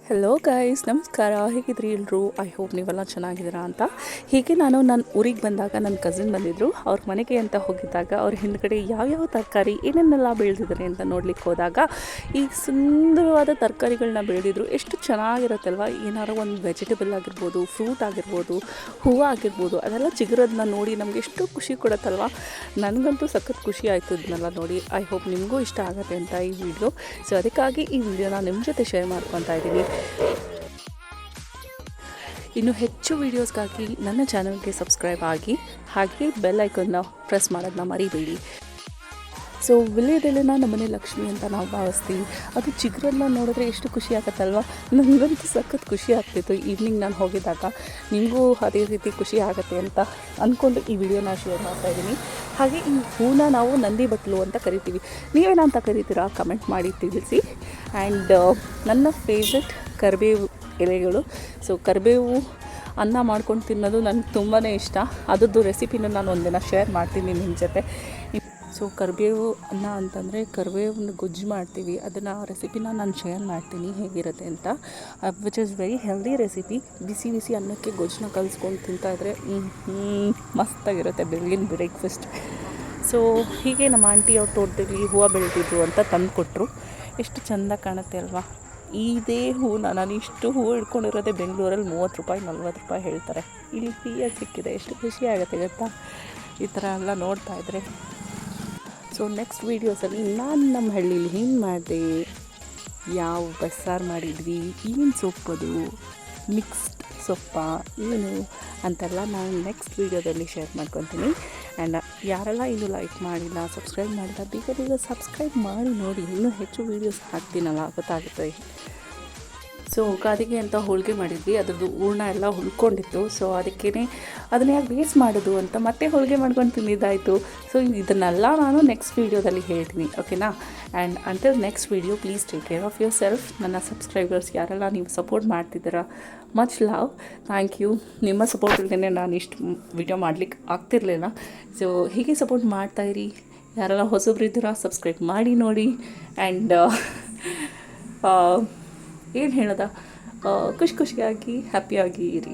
Hello guys, ನಮಸ್ಕಾರ. ಹೇಗಿದ್ರಿ ಎಲ್ಲರೂ? I hope ನೀವೆಲ್ಲ ಚೆನ್ನಾಗಿದ್ದೀರಾ ಅಂತ. ಹೀಗೆ ನಾನು ನನ್ನ ಊರಿಗೆ ಬಂದಾಗ ನನ್ನ ಕಸಿನ್ ಬಂದಿದ್ದರು. ಅವ್ರ ಮನೆಗೆ ಅಂತ ಹೋಗಿದ್ದಾಗ ಅವ್ರ ಹಿಂದ್ಗಡೆ ಯಾವ್ಯಾವ ತರಕಾರಿ ಏನೇನೆಲ್ಲ ಬೆಳೆದಿದ್ದಾರೆ ಅಂತ ನೋಡ್ಲಿಕ್ಕೆ ಹೋದಾಗ ಈ ಸುಂದರವಾದ ತರಕಾರಿಗಳನ್ನ ಬೆಳೆದಿದ್ರು. ಎಷ್ಟು ಚೆನ್ನಾಗಿರುತ್ತಲ್ವ. ಏನಾರು ಒಂದು ವೆಜಿಟೇಬಲ್ ಆಗಿರ್ಬೋದು, ಫ್ರೂಟ್ ಆಗಿರ್ಬೋದು, ಹೂವು ಆಗಿರ್ಬೋದು, ಅದೆಲ್ಲ ಚಿಗುರೋದನ್ನ ನೋಡಿ ನಮಗೆ ಎಷ್ಟು ಖುಷಿ ಕೊಡುತ್ತಲ್ವ. ನನಗಂತೂ ಸಖತ್ ಖುಷಿ ಆಯಿತು ಇದನ್ನೆಲ್ಲ ನೋಡಿ. ಐ ಹೋಪ್ ನಿಮಗೂ ಇಷ್ಟ ಆಗುತ್ತೆ ಅಂತ ಈ ವಿಡಿಯೋ. ಸೊ ಅದಕ್ಕಾಗಿ ಈ ವಿಡಿಯೋನ ನಿಮ್ಮ ಜೊತೆ ಶೇರ್ ಮಾಡ್ಕೊತಾ ಇದ್ದೀನಿ. ಇನ್ನು ಹೆಚ್ಚು ವೀಡಿಯೋಸ್ಗಾಗಿ ನನ್ನ ಚಾನಲ್ಗೆ ಸಬ್ಸ್ಕ್ರೈಬ್ ಆಗಿ, ಹಾಗೆ ಬೆಲ್ ಐಕನ್ನ ಪ್ರೆಸ್ ಮಾಡೋದನ್ನ ಮರಿಬೇಡಿ. ಸೊ ವಿಳ್ಯದೆಲೆನ ನಮ್ಮನೆ ಲಕ್ಷ್ಮಿ ಅಂತ ನಾವು ಭಾವಿಸ್ತೀವಿ. ಅದು ಚಿಗುರನ್ನ ನೋಡಿದ್ರೆ ಎಷ್ಟು ಖುಷಿ ಆಗುತ್ತಲ್ವ. ನನಗಂತೂ ಸಖತ್ ಖುಷಿ ಆಗ್ತಿತ್ತು ಈವ್ನಿಂಗ್ ನಾನು ಹೋಗಿದ್ದಾಗ. ನಿಮಗೂ ಅದೇ ರೀತಿ ಖುಷಿ ಆಗುತ್ತೆ ಅಂತ ಅಂದ್ಕೊಂಡು ಈ ವಿಡಿಯೋನ ಶೇರ್ ಮಾಡ್ತಾಯಿದ್ದೀನಿ. ಹಾಗೆ ಈ ಹೂನ ನಾವು ನಂದಿ ಬಟ್ಲು ಅಂತ ಕರಿತೀವಿ. ನೀವೇನಂತ ಕರಿತೀರಾ ಕಮೆಂಟ್ ಮಾಡಿ ತಿಳಿಸಿ. ಆ್ಯಂಡ್ ನನ್ನ ಫೇವ್ರೆಟ್ ಕರಿಬೇವು ಎಲೆಗಳು. ಸೊ ಕರಿಬೇವು ಅನ್ನ ಮಾಡ್ಕೊಂಡು ತಿನ್ನೋದು ನನಗೆ ತುಂಬಾ ಇಷ್ಟ. ಅದರದ್ದು ರೆಸಿಪಿನೂ ನಾನು ಒಂದಿನ ಶೇರ್ ಮಾಡ್ತೀನಿ ನಿಮ್ಮ ಜೊತೆ. ಸೊ ಕರಿಬೇವು ಅನ್ನ ಅಂತಂದರೆ ಕರಿಬೇವನ್ನ ಗೊಜ್ಜು ಮಾಡ್ತೀವಿ. ಅದನ್ನು ರೆಸಿಪಿನ ನಾನು ಶೇರ್ ಮಾಡ್ತೀನಿ ಹೇಗಿರುತ್ತೆ ಅಂತ. Which is very healthy recipe. ಬಿಸಿ ಬಿಸಿ ಅನ್ನಕ್ಕೆ ಗೊಜ್ಜನ್ನ ಕಲಿಸ್ಕೊಂಡು ತಿಂತಾಯಿದ್ರೆ ಮಸ್ತಾಗಿರುತ್ತೆ ಬೆಳಗಿನ ಬ್ರೇಕ್ಫಾಸ್ಟ್. ಸೊ ಹೀಗೆ ನಮ್ಮ ಆಂಟಿ ಅವ್ರ ತೋಟದಲ್ಲಿ ಹೂವು ಬೆಳೆದಿದ್ರು ಅಂತ ತಂದು ಕೊಟ್ಟರು. ಎಷ್ಟು ಚೆಂದ ಕಾಣುತ್ತೆ ಅಲ್ವಾ. ಇದೇ ಹೂವು ನಾನು ಇಷ್ಟು ಹೂವು ಹಿಡ್ಕೊಂಡಿರೋದೇ ಬೆಂಗಳೂರಲ್ಲಿ 30 ರೂಪಾಯಿ 40 ರೂಪಾಯಿ ಹೇಳ್ತಾರೆ. ಇಲ್ಲಿ ಫ್ರೀಯಾಗಿ ಸಿಕ್ಕಿದೆ. ಎಷ್ಟು ಖುಷಿ ಆಗುತ್ತೆ ಗೊತ್ತಾ ಈ ಥರ ಎಲ್ಲ ನೋಡ್ತಾಯಿದ್ರೆ. ಸೊ ನೆಕ್ಸ್ಟ್ ವೀಡಿಯೋಸಲ್ಲಿ ನಾನು ನಮ್ಮ ಹಳ್ಳಿಲಿ ಏನು ಮಾಡಿದೆ, ಯಾವ ಬಸ್ಸಾರು ಮಾಡಿದ್ವಿ, ಏನು ಸೊಪ್ಪದು, ಮಿಕ್ಸ್ಡ್ ಸೊಪ್ಪ ಏನು ಅಂತೆಲ್ಲ ನಾನು ನೆಕ್ಸ್ಟ್ ವೀಡಿಯೋದಲ್ಲಿ ಶೇರ್ ಮಾಡ್ಕೊತೀನಿ. ಆ್ಯಂಡ್ ಯಾರೆಲ್ಲ ಇನ್ನೂ ಲೈಕ್ ಮಾಡಿಲ್ಲ, ಸಬ್ಸ್ಕ್ರೈಬ್ ಮಾಡಿಲ್ಲ, ಬೇಗ ಸಬ್ಸ್ಕ್ರೈಬ್ ಮಾಡಿ ನೋಡಿ. ಇನ್ನೂ ಹೆಚ್ಚು ವೀಡಿಯೋಸ್ ಹಾಕ್ತೀನಲ್ಲ, ಗೊತ್ತಾಗುತ್ತೆ. ಸೊ ಯುಗಾದಿಗೆ ಅಂತ ಹೋಳಿಗೆ ಮಾಡಿದ್ವಿ. ಅದ್ರದ್ದು ಹೂರ್ಣ ಎಲ್ಲ ಹುಳ್ಕೊಂಡಿತ್ತು. ಸೊ ಅದಕ್ಕೇ ಅದನ್ನ ಯಾಕೆ ವೇಸ್ಟ್ ಮಾಡೋದು ಅಂತ ಮತ್ತೆ ಹೋಳಿಗೆ ಮಾಡ್ಕೊಂಡು ತಿಂದಿದ್ದಾಯಿತು. ಸೊ ಇದನ್ನೆಲ್ಲ ನಾನು ನೆಕ್ಸ್ಟ್ ವೀಡಿಯೋದಲ್ಲಿ ಹೇಳ್ತೀನಿ, ಓಕೆನಾ. And until next video, please take care of your self. ನನ್ನ ಸಬ್ಸ್ಕ್ರೈಬರ್ಸ್ ಯಾರೆಲ್ಲ ನೀವು ಸಪೋರ್ಟ್ ಮಾಡ್ತಿದ್ದೀರಾ, ಮಚ್ ಲವ್, ಥ್ಯಾಂಕ್ ಯು. ನಿಮ್ಮ ಸಪೋರ್ಟ್ ಇಲ್ಲದೇ ನಾನು ಇಷ್ಟು ವೀಡಿಯೋ ಮಾಡಲಿಕ್ಕೆ ಆಗ್ತಿರಲಿಲ್ಲ. ಸೊ ಹೀಗೆ ಸಪೋರ್ಟ್ ಮಾಡ್ತಾಯಿರಿ. ಯಾರೆಲ್ಲ ಹೊಸಬ್ರಿದ್ದೀರಾ ಸಬ್ಸ್ಕ್ರೈಬ್ ಮಾಡಿ ನೋಡಿ. ಆ್ಯಂಡ್ ಏನು ಹೇಳೋದ, ಖುಷಿಯಾಗಿ ಹ್ಯಾಪಿಯಾಗಿ ಇರಿ.